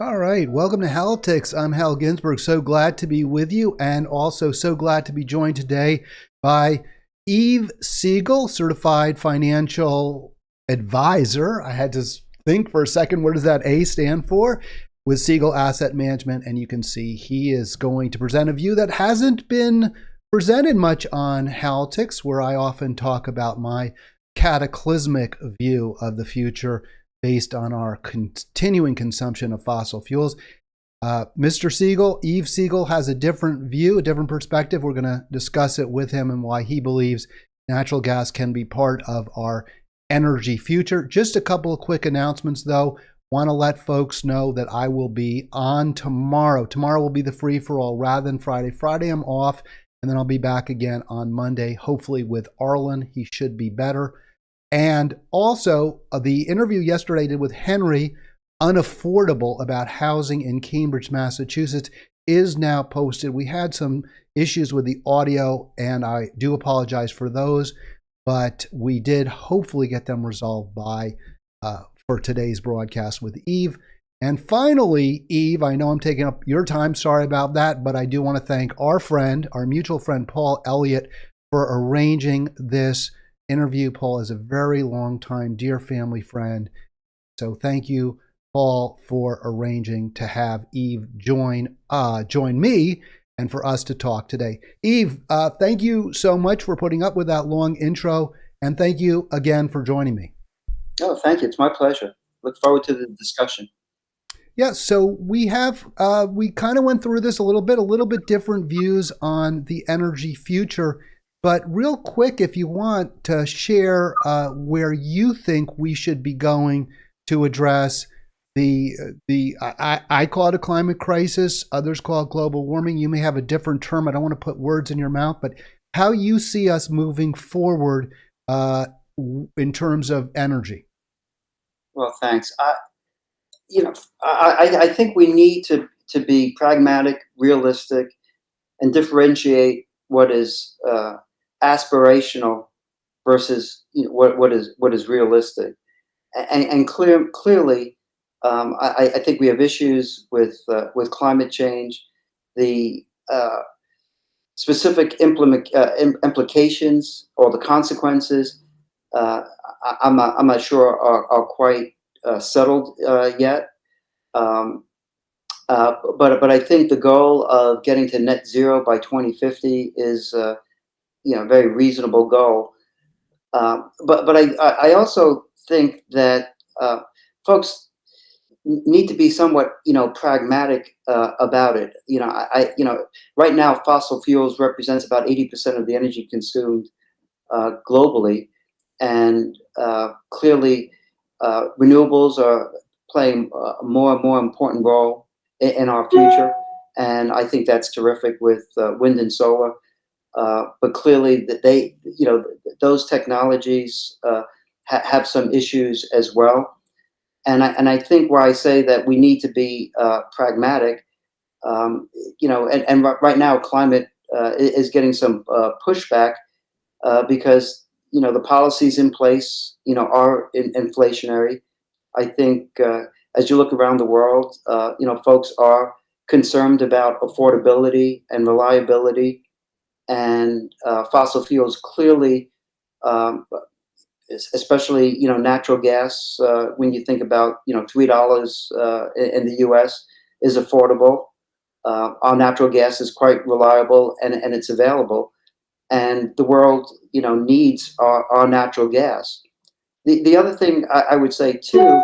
All right, welcome to Halitics. I'm Hal Ginsberg. So glad to be with you, and also so glad to be joined today by Yves Siegel, certified financial advisor. I had to think for a second, what does that A stand for? With Siegel Asset Management, and you can see he is going to present a view that hasn't been presented much on Halitics, where I often talk about my cataclysmic view of the future based on our continuing consumption of fossil fuels. Mr. Siegel, Yves Siegel, has a different view, a different perspective. We're going to discuss it with him and why he believes natural gas can be part of our energy future. Just a couple of quick announcements, though. Want to let folks know that I will be on tomorrow. Tomorrow will be the free-for-all rather than Friday. Friday I'm off, and then I'll be back again on Monday, hopefully with Arlen. He should be better. And also, the interview yesterday I did with Henry, Unaffordable, about housing in Cambridge, Massachusetts, is now posted. We had some issues with the audio, and I do apologize for those, but we did hopefully get them resolved by for today's broadcast with Yves. And finally, Yves, I know I'm taking up your time. Sorry about that, but I do want to thank our friend, our mutual friend, Paul Elliott, for arranging this interview. Paul is a very long time dear family friend. So thank you, Paul, for arranging to have Yves join me and for us to talk today. Yves, thank you so much for putting up with that long intro, and thank you again for joining me. Oh, thank you. It's my pleasure. Look forward to the discussion. Yeah, so we kind of went through this a little bit different views on the energy future. But real quick, if you want to share where you think we should be going to address I call it a climate crisis, others call it global warming. You may have a different term. I don't want to put words in your mouth, but how you see us moving forward in terms of energy. Well, thanks. I think we need to be pragmatic, realistic, and differentiate what is aspirational versus what is realistic. And clearly, I think we have issues with climate change, the specific implications or the consequences. I'm not sure are quite settled yet. But I think the goal of getting to net zero by 2050 is a very reasonable goal. But I also think that folks need to be somewhat pragmatic about it. Right now fossil fuels represents about 80% of the energy consumed globally, and clearly renewables are playing a more and more important role in our future, and I think that's terrific with wind and solar. But clearly, that those technologies have some issues as well, and I think where I say that we need to be pragmatic, and right now climate is getting some pushback because the policies in place are inflationary. I think as you look around the world, folks are concerned about affordability and reliability, and fossil fuels clearly, especially natural gas. When you think about $3 in the U.S. is affordable. Our natural gas is quite reliable, and it's available, and the world needs our natural gas. The other thing I would say too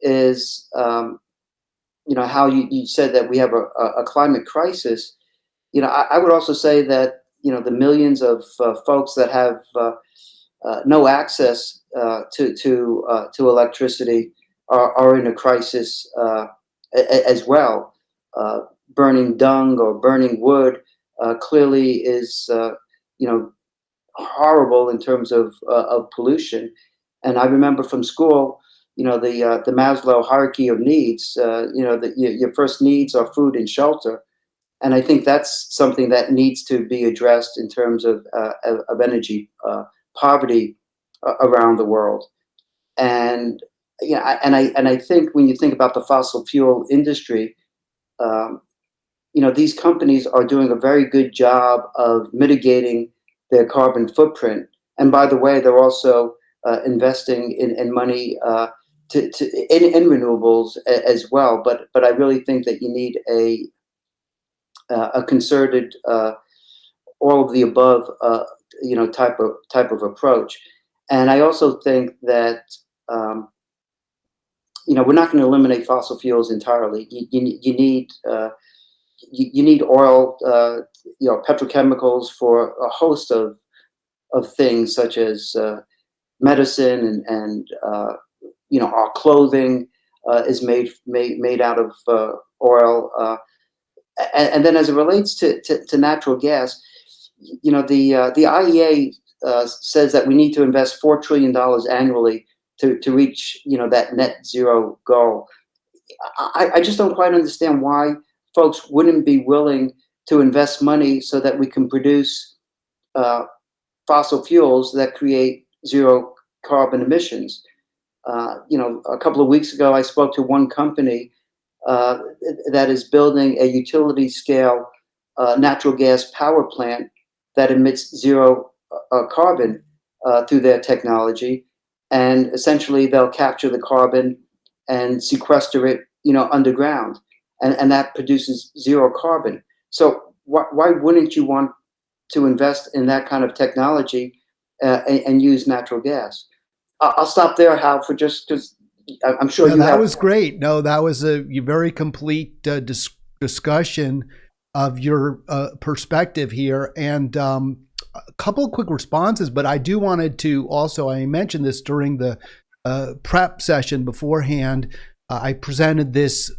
is how you said that we have a climate crisis. I would also say that the millions of folks that have no access to electricity are in a crisis as well. Burning dung or burning wood clearly is horrible in terms of pollution. And I remember from school, the Maslow hierarchy of needs. Your first needs are food and shelter, and I think that's something that needs to be addressed in terms of energy poverty around the world. And and I think when you think about the fossil fuel industry, um, these companies are doing a very good job of mitigating their carbon footprint. And by the way, they're also investing in money in renewables as well. But I really think that you need a concerted, all of the above, type of approach. And I also think that um, we're not going to eliminate fossil fuels entirely. You need you need oil, petrochemicals for a host of things such as medicine and our clothing is made out of oil. And then as it relates to natural gas, the IEA says that we need to invest $4 trillion annually to reach that net zero goal. I just don't quite understand why folks wouldn't be willing to invest money so that we can produce uh, fossil fuels that create zero carbon emissions. A couple of weeks ago, I spoke to one company uh, that is building a utility scale natural gas power plant that emits zero carbon through their technology. And essentially, they'll capture the carbon and sequester it, underground. And that produces zero carbon. So why wouldn't you want to invest in that kind of technology and use natural gas? I'll stop there, Hal, for just because I'm sure No, you that have. was great. No, that was a very complete discussion of your perspective here, and a couple of quick responses. But I do wanted to also, I mentioned this during the prep session beforehand. I presented this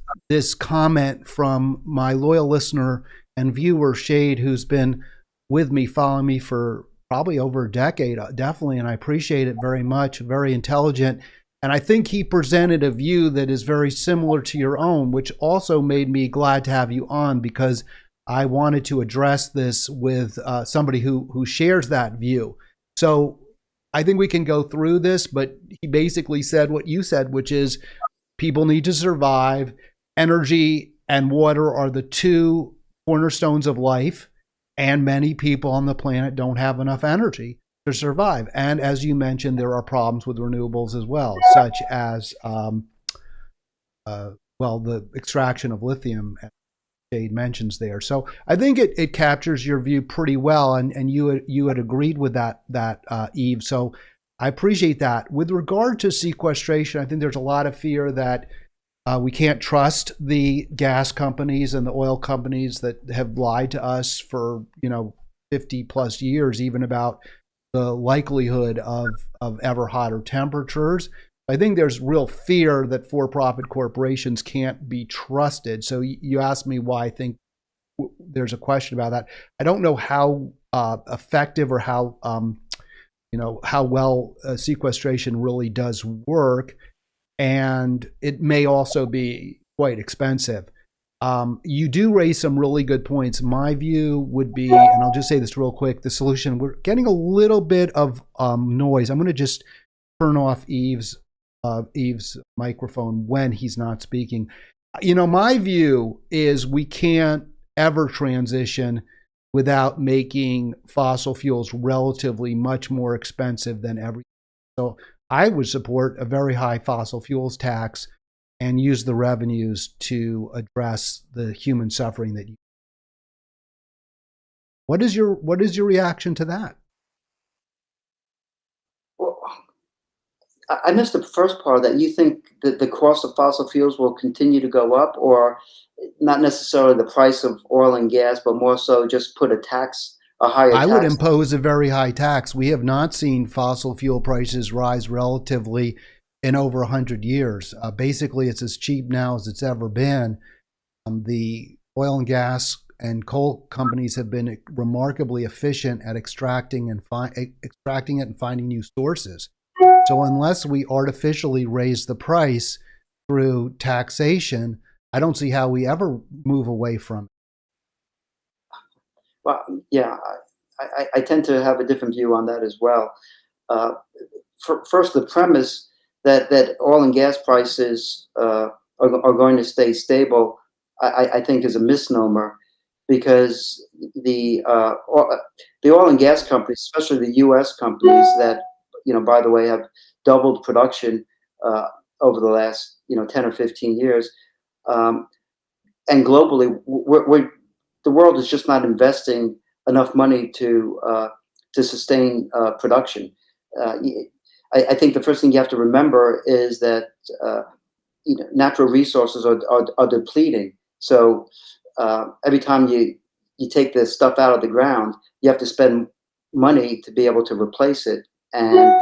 comment from my loyal listener and viewer Shade, who's been with me, following me for probably over a decade, definitely, and I appreciate it very much. Very intelligent. And I think he presented a view that is very similar to your own, which also made me glad to have you on, because I wanted to address this with somebody who shares that view. So I think we can go through this, but he basically said what you said, which is people need to survive. Energy and water are the two cornerstones of life, and many people on the planet don't have enough energy to survive. And as you mentioned, there are problems with renewables as well, such as the extraction of lithium, as Jade mentions there. So I think it captures your view pretty well, and you had agreed with that Yves. So I appreciate that. With regard to sequestration, I think there's a lot of fear that we can't trust the gas companies and the oil companies that have lied to us for 50 plus years, even about the likelihood of ever hotter temperatures. I think there's real fear that for-profit corporations can't be trusted. So you asked me why I think there's a question about that. I don't know how effective or how well sequestration really does work, and it may also be quite expensive. You do raise some really good points. My view would be, and I'll just say this real quick, the solution, we're getting a little bit of noise. I'm going to just turn off Yves' microphone when he's not speaking. My view is we can't ever transition without making fossil fuels relatively much more expensive than everything. So I would support a very high fossil fuels tax and use the revenues to address the human suffering that you. What is your reaction to that? Well, I missed the first part, that you think that the cost of fossil fuels will continue to go up, or not necessarily the price of oil and gas, but more so just put a higher I would tax. impose a very high tax. We have not seen fossil fuel prices rise relatively in over 100 years. Basically, it's as cheap now as it's ever been. The oil and gas and coal companies have been remarkably efficient at extracting it and finding new sources. So unless we artificially raise the price through taxation, I don't see how we ever move away from it. Well, yeah, I tend to have a different view on that as well. Uh, first, the premise that oil and gas prices are going to stay stable, I think is a misnomer, because the oil and gas companies, especially the U.S. companies that, by the way, have doubled production over the last 10 or 15 years, um, and globally, the world is just not investing enough money to sustain production. Uh, I think the first thing you have to remember is that natural resources are depleting. So every time you take the stuff out of the ground, you have to spend money to be able to replace it, and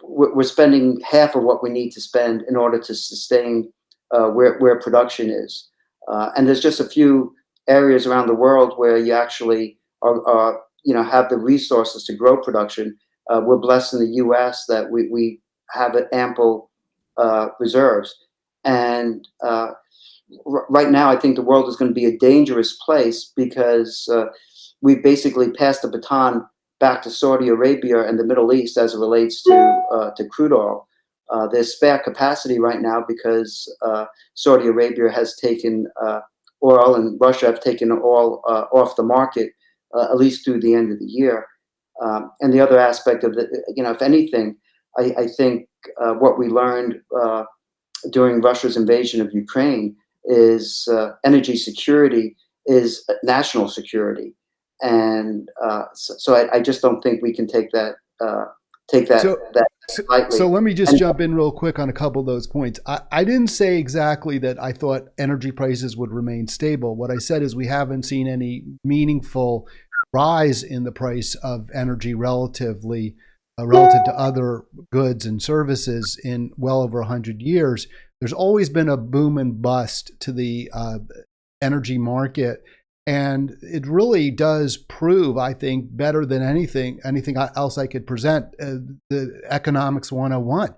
we're spending half of what we need to spend in order to sustain where production is. And there's just a few areas around the world where you actually have the resources to grow production. We're blessed in the U.S. that we have ample reserves, and right now I think the world is going to be a dangerous place, because we've basically passed the baton back to Saudi Arabia and the Middle East as it relates to crude oil. There's spare capacity right now because Saudi Arabia has taken oil, and Russia have taken oil off the market, at least through the end of the year. And the other aspect of it, if anything, I think what we learned during Russia's invasion of Ukraine is energy security is national security, and so I just don't think we can take that So, that so lightly. let me just And jump in real quick on a couple of those points. I didn't say exactly that I thought energy prices would remain stable. What I said is we haven't seen any meaningful rise in the price of energy relative to other goods and services in well over 100 years. There's always been a boom and bust to the energy market. And it really does prove, I think, better than anything else I could present, the economics 101.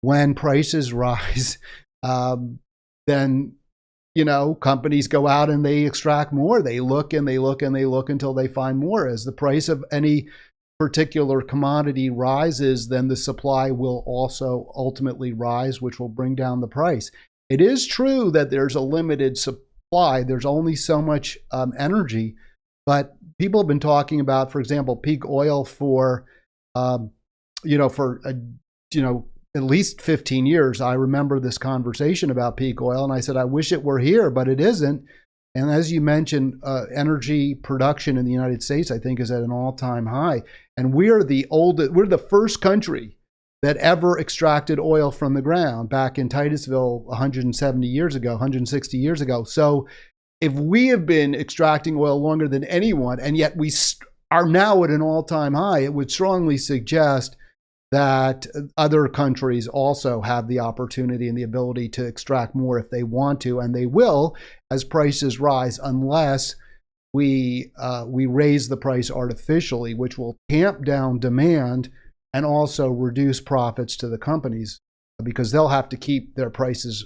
When prices rise, then companies go out and they extract more. They look and they look and they look until they find more. As the price of any particular commodity rises, then the supply will also ultimately rise, which will bring down the price. It is true that there's a limited supply. There's only so much energy, but people have been talking about, for example, peak oil for, um, for at least 15 years. I remember this conversation about peak oil, and I said, I wish it were here, but it isn't. And as you mentioned, energy production in the United States, I think, is at an all-time high. And we're the first country that ever extracted oil from the ground back in Titusville 170 years ago, 160 years ago. So if we have been extracting oil longer than anyone, and yet we are now at an all-time high, it would strongly suggest that other countries also have the opportunity and the ability to extract more if they want to, and they will as prices rise, unless we raise the price artificially, which will tamp down demand and also reduce profits to the companies, because they'll have to keep their prices,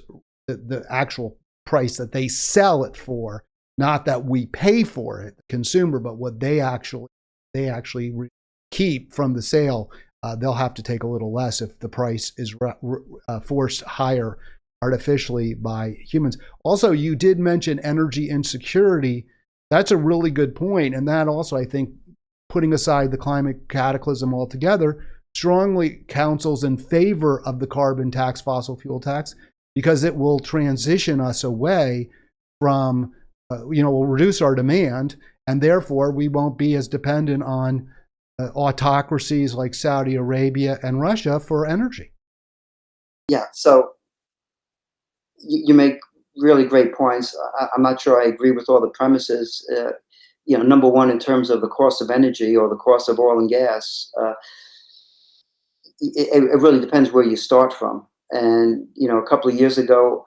the actual price that they sell it for, not that we pay for it, the consumer, but what they actually keep from the sale. They'll have to take a little less if the price is forced higher artificially by humans. Also, you did mention energy insecurity. That's a really good point. And that also, I think, putting aside the climate cataclysm altogether, strongly counsels in favor of the carbon tax, fossil fuel tax, because it will transition us away from, will reduce our demand, and therefore we won't be as dependent on autocracies like Saudi Arabia and Russia for energy. yeah, so you make really great points. I'm not sure I agree with all the premises. Number one, in terms of the cost of energy or the cost of oil and gas, it really depends where you start from. And a couple of years ago,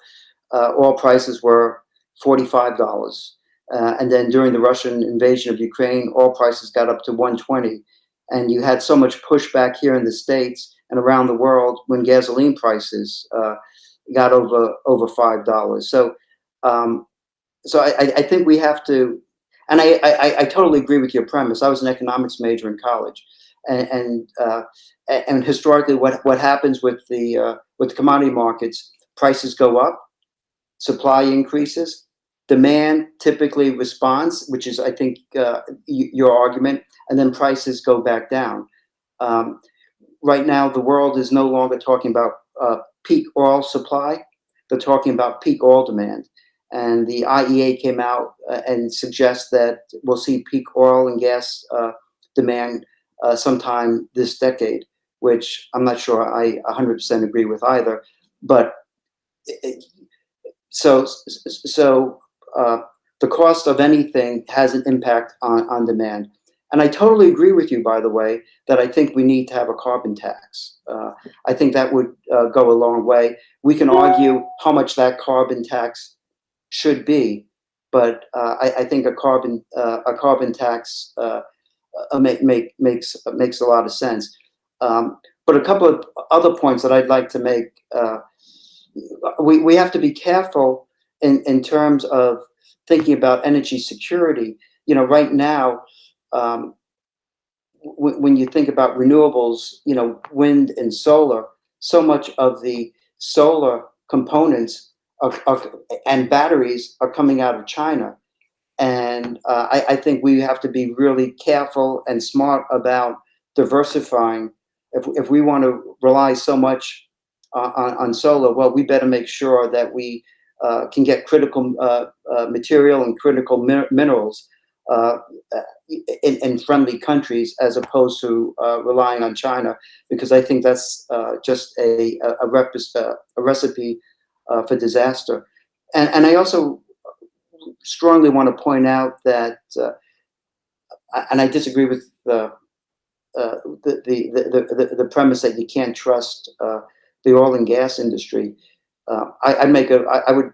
oil prices were $45, and then during the Russian invasion of Ukraine, oil prices got up to 120, and you had so much pushback here in the States and around the world when gasoline prices got over $5. So I think we have to, and I totally agree with your premise. I was an economics major in college, and historically, what happens with the commodity markets? Prices go up, supply increases, demand typically responds, which is, I think, your argument, and then prices go back down. Right now, the world is no longer talking about peak oil supply. They're talking about peak oil demand. And the IEA came out and suggests that we'll see peak oil and gas demand sometime this decade, which I'm not sure I 100% agree with either. But so the cost of anything has an impact on demand. And I totally agree with you, by the way, that I think we need to have a carbon tax. I think that would go a long way. We can argue how much that carbon tax should be, but I think a carbon tax makes a lot of sense. But a couple of other points that I'd like to make. We have to be careful in terms of thinking about energy security. Right now, when you think about renewables, wind and solar, so much of the solar components and batteries are coming out of China. And I think we have to be really careful and smart about diversifying. If we want to rely so much on solar, well, we better make sure that we can get critical material and critical minerals in friendly countries, as opposed to relying on China, because I think that's just a recipe for disaster. And I also strongly want to point out that, and I disagree with the premise that you can't trust the oil and gas industry. I would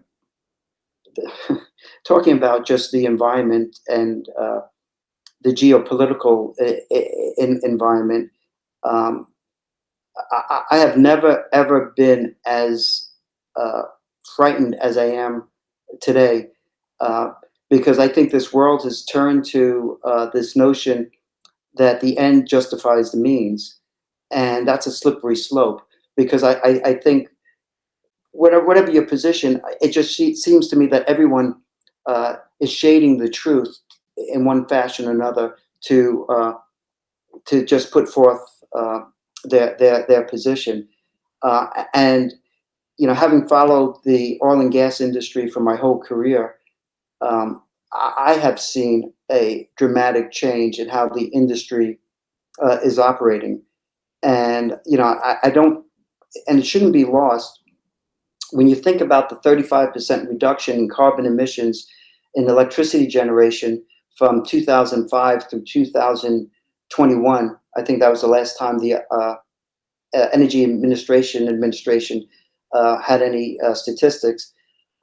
talking about just the environment and the geopolitical environment. I have never ever been as frightened as I am today, because I think this world has turned to this notion that the end justifies the means, and that's a slippery slope. Because I think whatever your position, it just seems to me that everyone is shading the truth in one fashion or another to just put forth their position. And having followed the oil and gas industry for my whole career, I have seen a dramatic change in how the industry is operating. And I don't, and it shouldn't be lost when you think about the 35% reduction in carbon emissions in electricity generation from 2005 through 2021. I think that was the last time the Energy Administration had any statistics.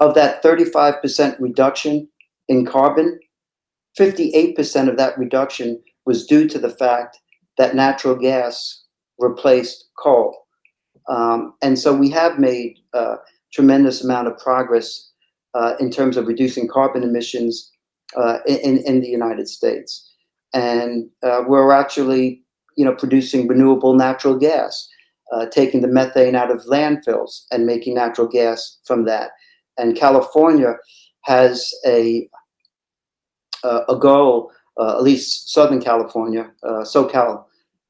Of that 35% reduction in carbon, 58% of that reduction was due to the fact that natural gas replaced coal. And so we have made a tremendous amount of progress in terms of reducing carbon emissions in the United States. And we're actually, producing renewable natural gas, taking the methane out of landfills and making natural gas from that. And California has a goal, at least Southern California, SoCal,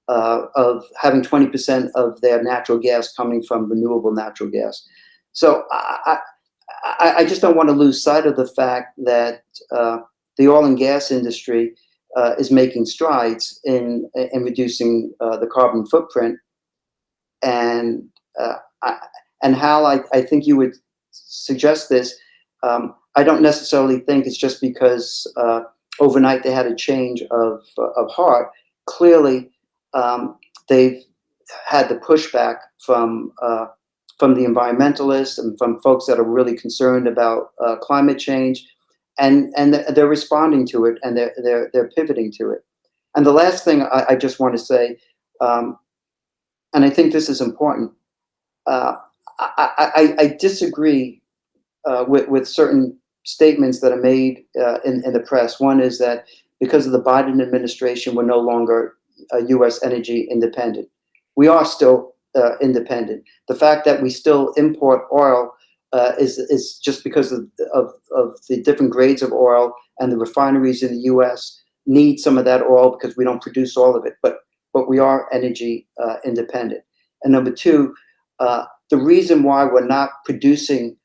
of having 20% of their natural gas coming from renewable natural gas. So I just don't want to lose sight of the fact that the oil and gas industry is making strides in reducing the carbon footprint. And Hal, I think you would suggest this. I don't necessarily think it's just because overnight they had a change of heart. Clearly, they've had the pushback from the environmentalists and from folks that are really concerned about climate change, and they're responding to it, and they're pivoting to it. And the last thing I just want to say, and I think this is important, I disagree with certain statements that are made in the press. One is that because of the Biden administration, we're no longer U.S. energy independent. We are still independent. The fact that we still import oil is just because of the different grades of oil, and the refineries in the U.S. need some of that oil because we don't produce all of it. But we are energy independent. And number two, the reason why we're not producing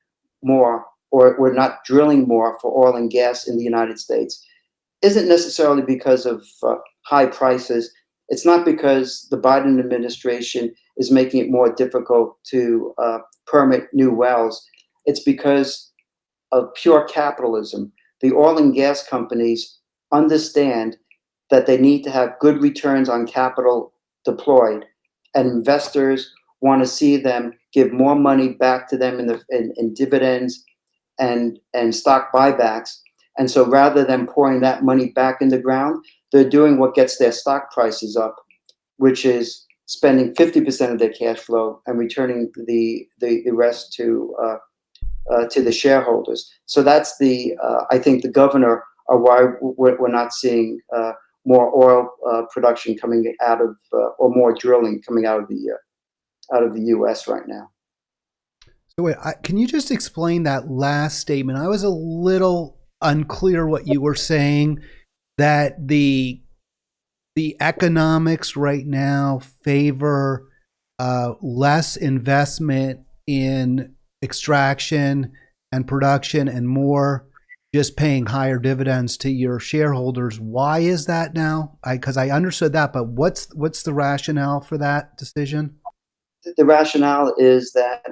more, or we're not drilling more for oil and gas in the United States, isn't necessarily because of high prices. It's not because the Biden administration is making it more difficult to permit new wells. It's because of pure capitalism. The oil and gas companies understand that they need to have good returns on capital deployed, and investors want to see them give more money back to them in dividends and stock buybacks. And so rather than pouring that money back in the ground, they're doing what gets their stock prices up, which is spending 50% of their cash flow and returning the rest to the shareholders. So that's I think the governor of why we're not seeing more oil production coming out of, or more drilling coming out of the U.S. right now. So wait, can you just explain that last statement? I was a little unclear what you were saying, that the economics right now favor less investment in extraction and production and more just paying higher dividends to your shareholders. Why is that now? Because I understood that, but what's the rationale for that decision? The rationale is that,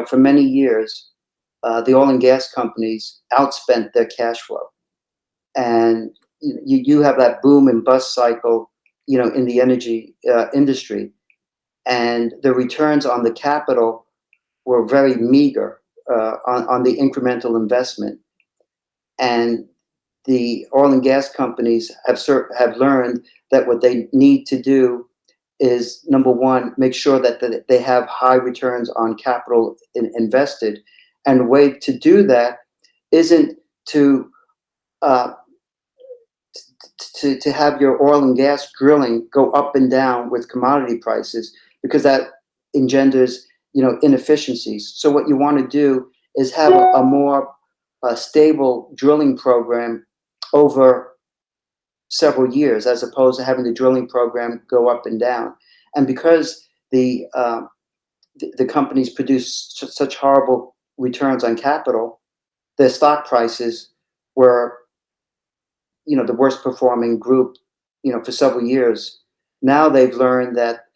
for many years, the oil and gas companies outspent their cash flow, and you have that boom and bust cycle, in the energy industry, and the returns on the capital were very meager on the incremental investment. And the oil and gas companies have learned that what they need to do is, number one, make sure that they have high returns on capital invested. And the way to do that isn't to have your oil and gas drilling go up and down with commodity prices, because that engenders inefficiencies. So what you want to do is have a more stable drilling program over several years, as opposed to having the drilling program go up and down. And because the companies produce such horrible returns on capital, their stock prices were the worst performing group for several years. Now they've learned that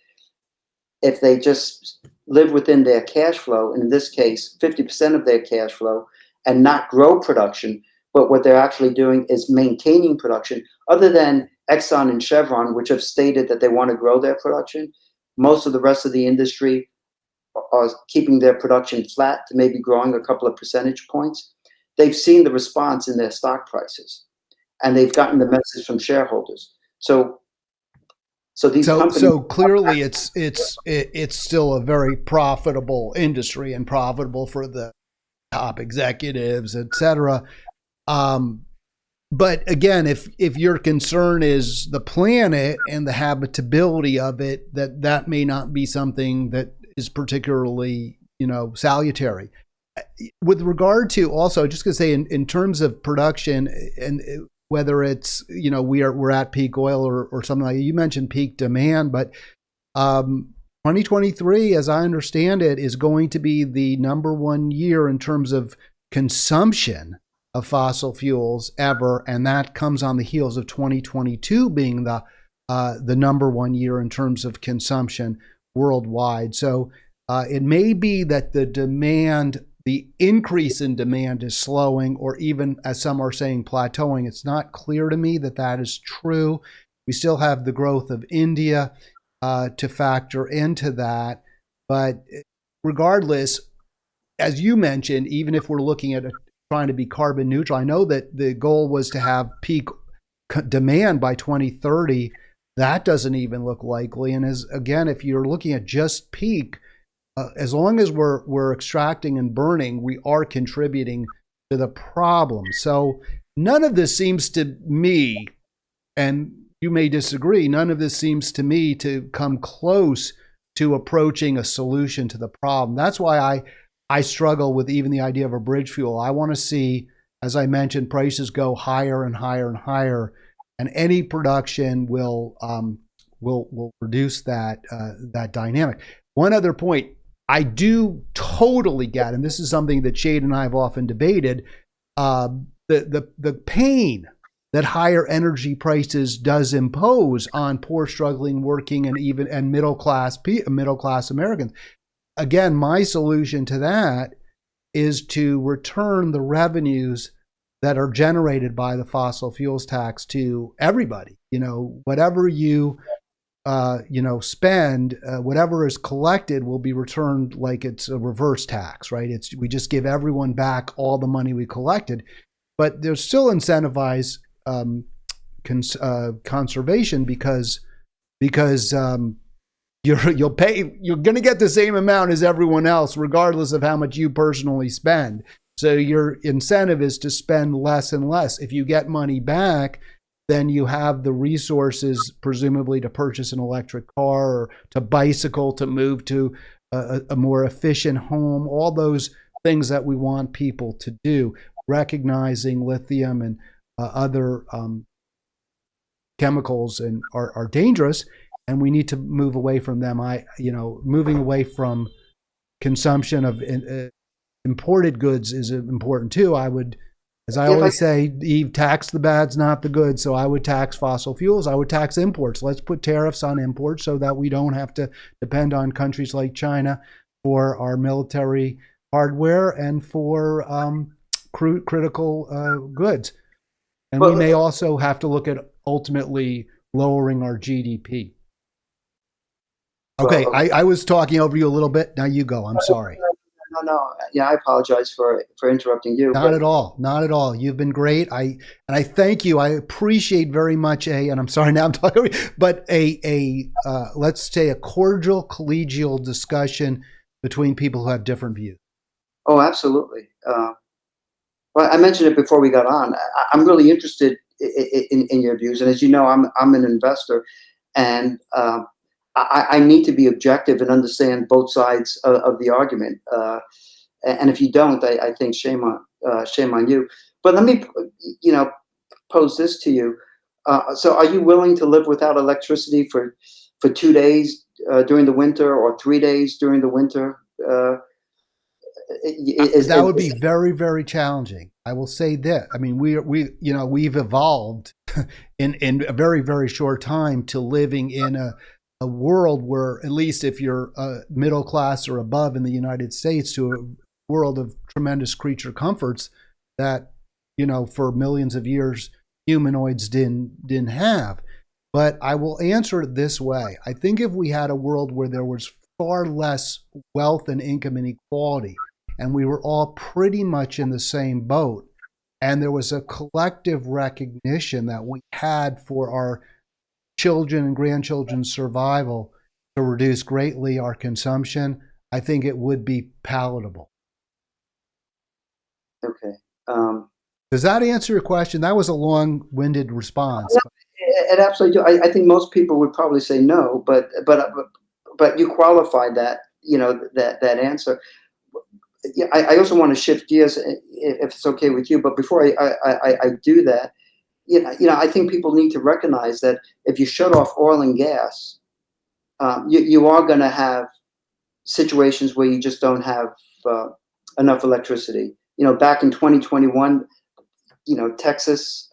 if they just live within their cash flow, and in this case 50% of their cash flow, and not grow production, but what they're actually doing is maintaining production, other than Exxon and Chevron, which have stated that they want to grow their production, most of the rest of the industry are keeping their production flat to maybe growing a couple of percentage points. They've seen the response in their stock prices, and they've gotten the message from shareholders. So these companies. So clearly, it's still a very profitable industry and profitable for the top executives, et cetera. But again, if your concern is the planet and the habitability of it, that may not be something that is particularly salutary. With regard to, also, just going to say, in terms of production, and whether it's we're at peak oil or something like that. You mentioned peak demand, but 2023, as I understand it, is going to be the number one year in terms of consumption of fossil fuels ever, and that comes on the heels of 2022 being the number one year in terms of consumption worldwide. So it may be that the increase in demand is slowing, or even, as some are saying, plateauing. It's not clear to me that is true. We still have the growth of India to factor into that. But regardless, as you mentioned, even if we're looking at trying to be carbon neutral, I know that the goal was to have peak demand by 2030. That doesn't even look likely. And if you're looking at just peak, as long as we're extracting and burning, we are contributing to the problem. So none of this seems to me, and you may disagree, none of this seems to me to come close to approaching a solution to the problem. That's why I struggle with even the idea of a bridge fuel. I want to see, as I mentioned, prices go higher and higher and higher, and any production will reduce that dynamic. One other point I do totally get, and this is something that Shade and I have often debated, the pain that higher energy prices does impose on poor, struggling, working, and middle class Americans. Again, my solution to that is to return the revenues that are generated by the fossil fuels tax to everybody. Whatever you spend, whatever is collected will be returned like it's a reverse tax, right? We just give everyone back all the money we collected, but there's still incentivize conservation because you're going to get the same amount as everyone else, regardless of how much you personally spend. So your incentive is to spend less and less. If you get money back, then you have the resources, presumably, to purchase an electric car or to bicycle, to move to a more efficient home, all those things that we want people to do, recognizing lithium and other chemicals are dangerous, and we need to move away from them. Moving away from consumption of imported goods is important too. I would, as I always say, Eve, tax the bads, not the good. So I would tax fossil fuels. I would tax imports. Let's put tariffs on imports so that we don't have to depend on countries like China for our military hardware and for critical goods. And we may also have to look at ultimately lowering our GDP. Okay, I was talking over you a little bit. Now you go. I'm sorry. No. Yeah, I apologize for interrupting you. Not at all. You've been great. I thank you. I appreciate very much and I'm sorry now I'm talking, but let's say a cordial, collegial discussion between people who have different views. Oh, absolutely. Well, I mentioned it before we got on. I'm really interested in your views, and as you know, I'm an investor, and I need to be objective and understand both sides of the argument. And if you don't, I think shame on you. But let me, pose this to you. So, are you willing to live without electricity for 2 days during the winter, or 3 days during the winter? That would be very, very challenging. I will say that. I mean, we've evolved in a very, very short time to living in a world where, at least if you're middle class or above in the United States, to a world of tremendous creature comforts that, for millions of years, humanoids didn't have. But I will answer it this way. I think if we had a world where there was far less wealth and income inequality, and we were all pretty much in the same boat, and there was a collective recognition that we had for our children and grandchildren's survival to reduce greatly our consumption, I think it would be palatable. Okay. Does that answer your question? That was a long-winded response. No, it absolutely do. I think most people would probably say no, but you qualified that, that answer. Yeah, I also want to shift gears, if it's okay with you. But before I do that, I think people need to recognize that if you shut off oil and gas, you are going to have situations where you just don't have enough electricity. Back in 2021, Texas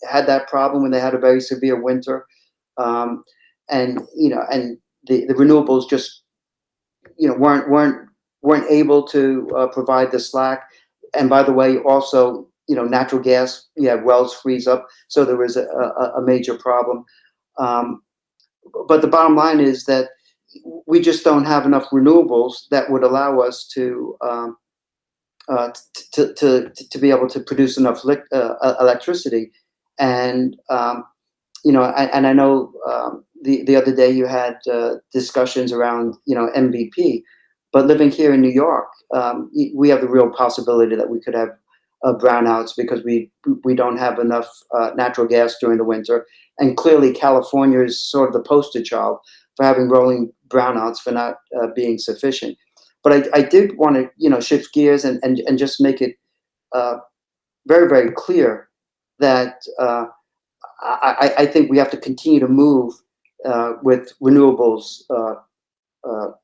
had that problem when they had a very severe winter, and the renewables just weren't able to provide the slack. And by the way, also, natural gas, wells freeze up, so there was a major problem. But the bottom line is that we just don't have enough renewables that would allow us to be able to produce enough electricity. And and I know the other day you had discussions around MVP, but living here in New York, we have the real possibility that we could have brownouts because we don't have enough natural gas during the winter, and clearly California is sort of the poster child for having rolling brownouts for not being sufficient. But I did want to shift gears and just make it very, very clear that I think we have to continue to move with renewables,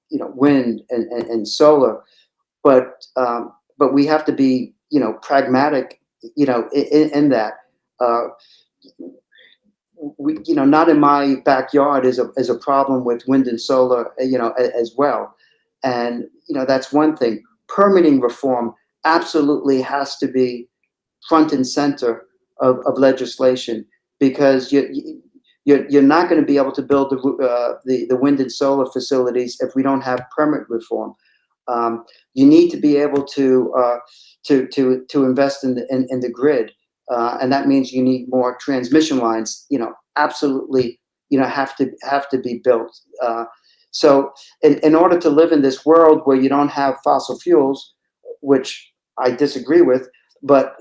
wind and solar, but we have to be pragmatic in that. Uh, not in my backyard is a problem with wind and solar, as well, and that's one thing. Permitting reform absolutely has to be front and center of legislation, because you're not going to be able to build the wind and solar facilities if we don't have permit reform. You need to be able to invest in the grid, and that means you need more transmission lines. Absolutely, have to be built. So, in order to live in this world where you don't have fossil fuels, which I disagree with, but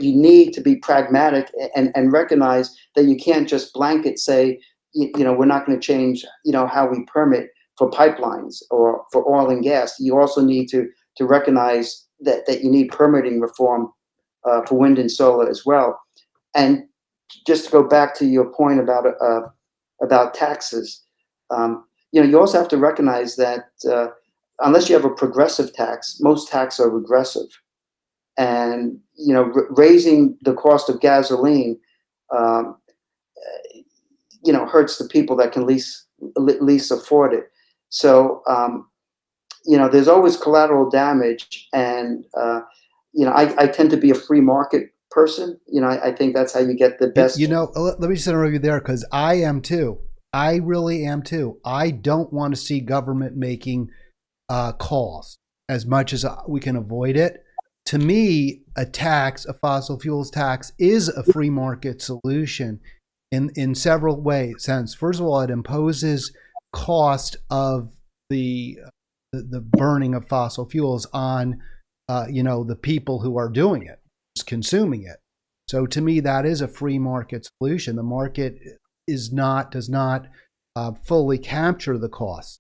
you need to be pragmatic and recognize that you can't just blanket say, we're not going to change, how we permit for pipelines or for oil and gas. You also need to recognize that you need permitting reform for wind and solar as well. And just to go back to your point about taxes, you also have to recognize that unless you have a progressive tax, most taxes are regressive. And raising the cost of gasoline, hurts the people that can least afford it. So there's always collateral damage, and I tend to be a free market person. I think that's how you get the best. Let me just interrupt you there, because I am too. I really am too. I don't want to see government making calls as much as we can avoid it. To me, a fossil fuels tax, is a free market solution in several ways. First of all, it imposes cost of the burning of fossil fuels on the people who are doing it, consuming it. So to me, that is a free market solution. The market does not fully capture the costs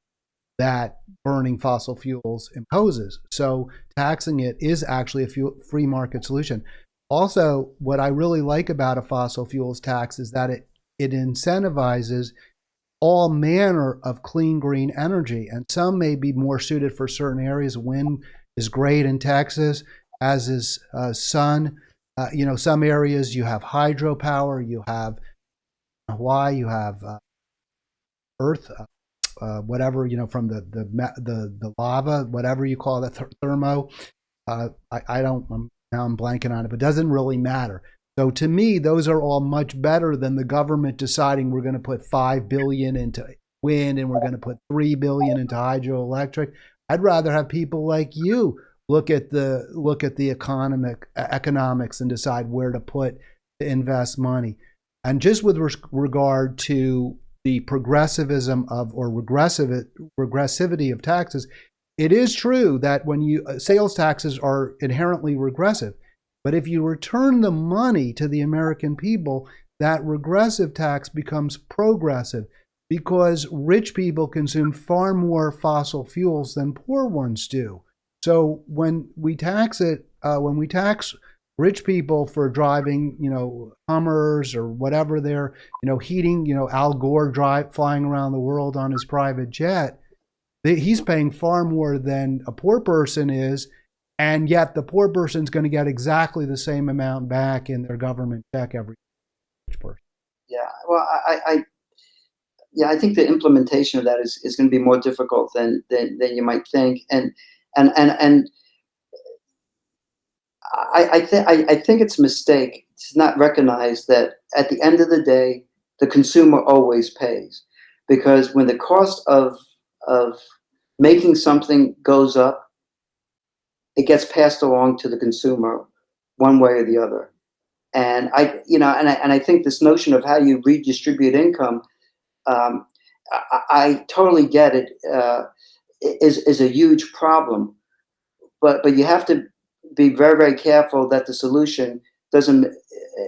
that burning fossil fuels imposes. So taxing it is actually a free market solution. Also, what I really like about a fossil fuels tax is that it incentivizes all manner of clean green energy, and some may be more suited for certain areas. Wind is great in Texas, as is sun. Some areas you have hydropower, you have Hawaii, you have earth, whatever, from the lava, whatever you call that, thermo. I don't. Now I'm blanking on it, but it doesn't really matter. So to me, those are all much better than the government deciding we're going to put $5 billion into wind and we're going to put $3 billion into hydroelectric. I'd rather have people like you look at the economics and decide where to invest money. And just with regard to the progressivism or regressivity of taxes, it is true that when sales taxes are inherently regressive, but if you return the money to the American people, that regressive tax becomes progressive, because rich people consume far more fossil fuels than poor ones do. So when we tax rich people for driving, Hummers or whatever they're, heating, Al Gore flying around the world on his private jet, he's paying far more than a poor person is. And yet the poor person's going to get exactly the same amount back in their government check every rich person. Yeah, well, I think the implementation of that is going to be more difficult than you might think, and I think it's a mistake to not recognize that at the end of the day, the consumer always pays, because when the cost of making something goes up, it gets passed along to the consumer one way or the other. And I think this notion of how you redistribute income, I totally get it, is a huge problem. But you have to be very, very careful that the solution doesn't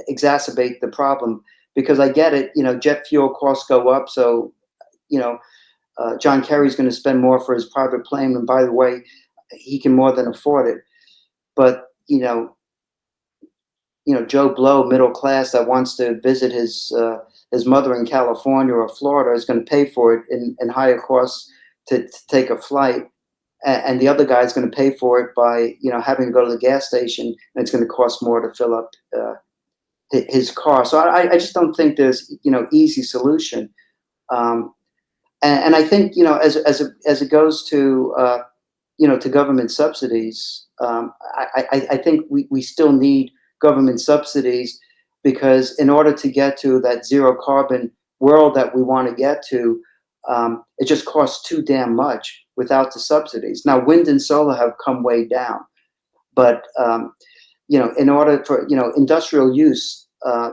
exacerbate the problem. Because I get it, jet fuel costs go up, so you know John Kerry's going to spend more for his private plane, and by the way, he can more than afford it. But Joe Blow, middle class, that wants to visit his mother in California or Florida is going to pay for it in higher costs to take a flight, and the other guy is going to pay for it by having to go to the gas station, and it's going to cost more to fill up his car. So I just don't think there's easy solution, and I think as it goes to to government subsidies, I think we still need government subsidies, because in order to get to that zero carbon world that we want to get to, it just costs too damn much without the subsidies. Now, wind and solar have come way down, but in order for industrial use,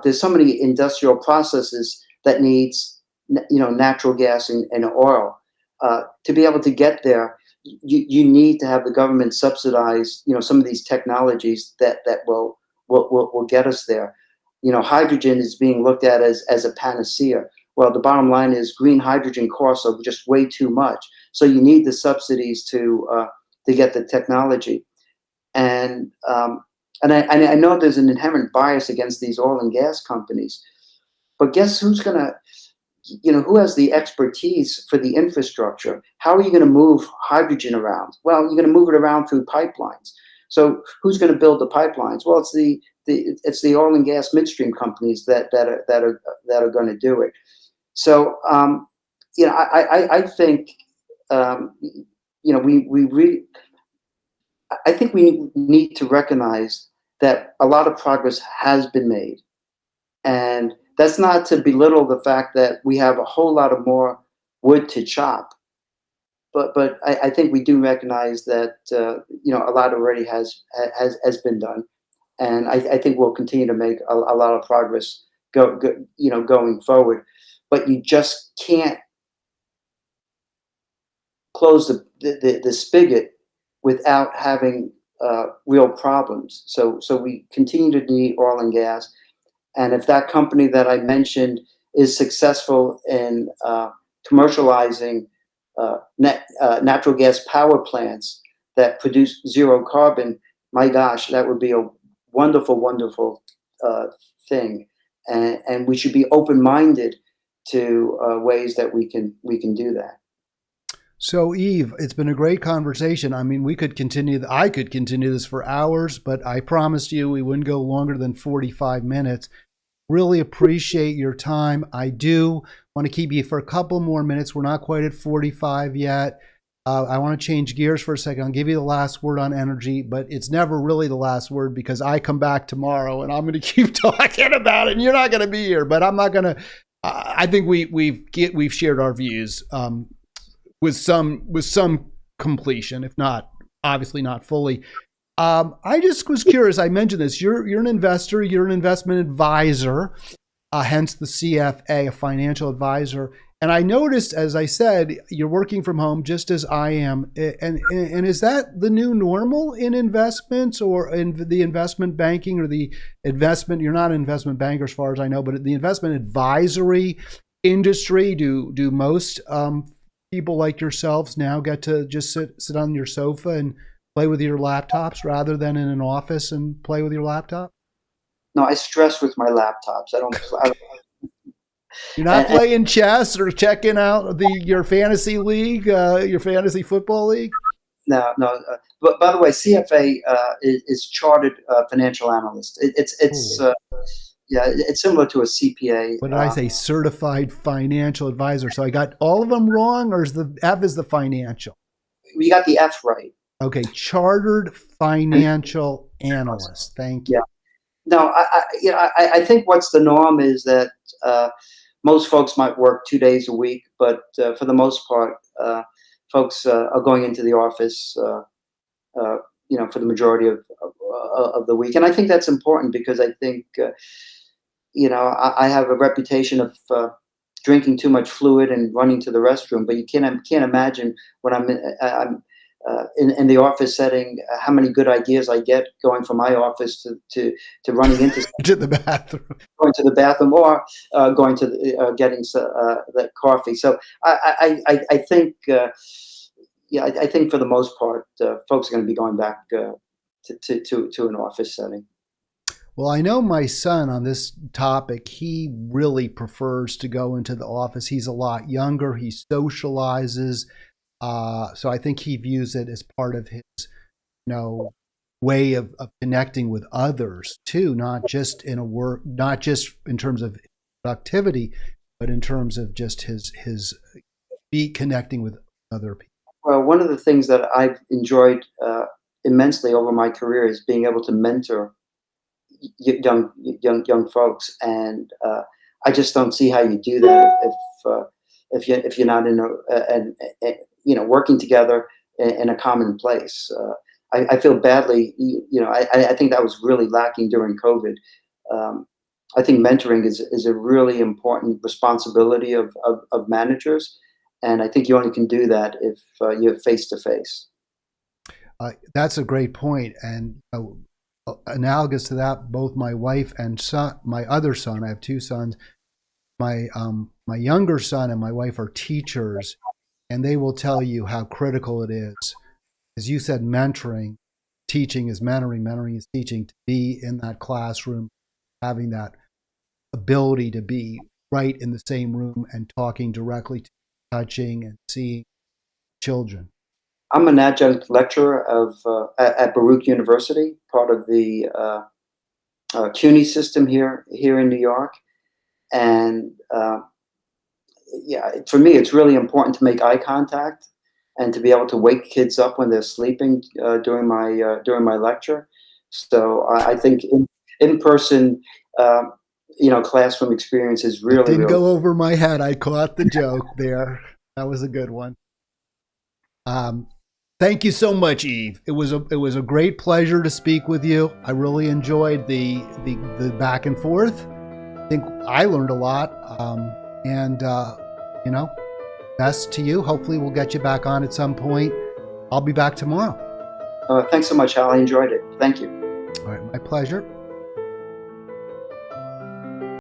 there's so many industrial processes that needs natural gas and oil. To be able to get there, you need to have the government subsidize some of these technologies that will get us there. Hydrogen is being looked at as a panacea. Well, the bottom line is green hydrogen costs are just way too much. So you need the subsidies to get the technology. And I know there's an inherent bias against these oil and gas companies, but guess who's going to, who has the expertise for the infrastructure? How are you going to move hydrogen around? Well, you're going to move it around through pipelines. So who's going to build the pipelines? Well, it's the oil and gas midstream companies that are going to do it. So I think I think we need to recognize that a lot of progress has been made, and that's not to belittle the fact that we have a whole lot of more wood to chop. But I think we do recognize that a lot already has been done, and I think we'll continue to make a lot of progress going forward. But you just can't close the spigot without having real problems. So we continue to need oil and gas, and if that company that I mentioned is successful in commercializing natural gas power plants that produce zero carbon, my gosh, that would be a wonderful, wonderful thing. And we should be open-minded to ways that we can do that. So, Yves, it's been a great conversation. I mean, I could continue this for hours, but I promised you we wouldn't go longer than 45 minutes. Really appreciate your time. I do want to keep you for a couple more minutes. We're not quite at 45 yet. I want to change gears for a second. I'll give you the last word on energy, but it's never really the last word, because I come back tomorrow and I'm going to keep talking about it, and you're not going to be here. But I'm not going to. I think we've shared our views with some completion, if not obviously not fully. I just was curious. I mentioned this. You're an investor. You're an investment advisor, hence the CFA, a financial advisor. And I noticed, as I said, you're working from home just as I am. And is that the new normal in investments, or in the investment banking, or the investment? You're not an investment banker, as far as I know, but the investment advisory industry. Do most people like yourselves now get to just sit on your sofa and play with your laptops rather than in an office and play with your laptop? No, I stress with my laptops. I don't You're not playing chess or checking out your fantasy league, your fantasy football league? No. But by the way, CFA is chartered financial analyst. It's similar to a CPA. What did I say? Certified financial advisor. So I got all of them wrong, or is the F is the financial? You got the F right. Okay, chartered financial analyst. Thank you. Yeah. No, I think what's the norm is that most folks might work 2 days a week, but for the most part, folks are going into the office, for the majority of the week. And I think that's important, because I think, I have a reputation of drinking too much fluid and running to the restroom. But you can't imagine when I'm in the office setting, how many good ideas I get going from my office to running into To the bathroom. going to the bathroom, or going to getting that coffee. So I think, yeah, I think for the most part, folks are going to be going back to an office setting. Well, I know my son on this topic, he really prefers to go into the office. He's a lot younger, he socializes. So I think he views it as part of his, way of connecting with others too, not just in a work, not just in terms of productivity, but in terms of just his be connecting with other people. Well, one of the things that I've enjoyed immensely over my career is being able to mentor young folks, and I just don't see how you do that if you're not in working together in a common place. I feel badly. I think that was really lacking during COVID. I think mentoring is a really important responsibility of managers, and I think you only can do that if you're face to face. That's a great point, and analogous to that, both my wife and my other son, I have two sons. My younger son and my wife are teachers, and they will tell you how critical it is. As you said, mentoring, teaching is mentoring, mentoring is teaching. To be in that classroom, having that ability to be right in the same room and talking directly to, touching and seeing children. I'm an adjunct lecturer at Baruch University, part of the CUNY system here in New York, and yeah, for me, it's really important to make eye contact and to be able to wake kids up when they're sleeping during my lecture. So I think in person, classroom experience is It didn't really. go over my head. I caught the joke there. That was a good one. Thank you so much, Yves. It was a great pleasure to speak with you. I really enjoyed the back and forth. I think I learned a lot, and best to you. Hopefully, we'll get you back on at some point. I'll be back tomorrow. Thanks so much, Hal. I enjoyed it. Thank you. All right, my pleasure.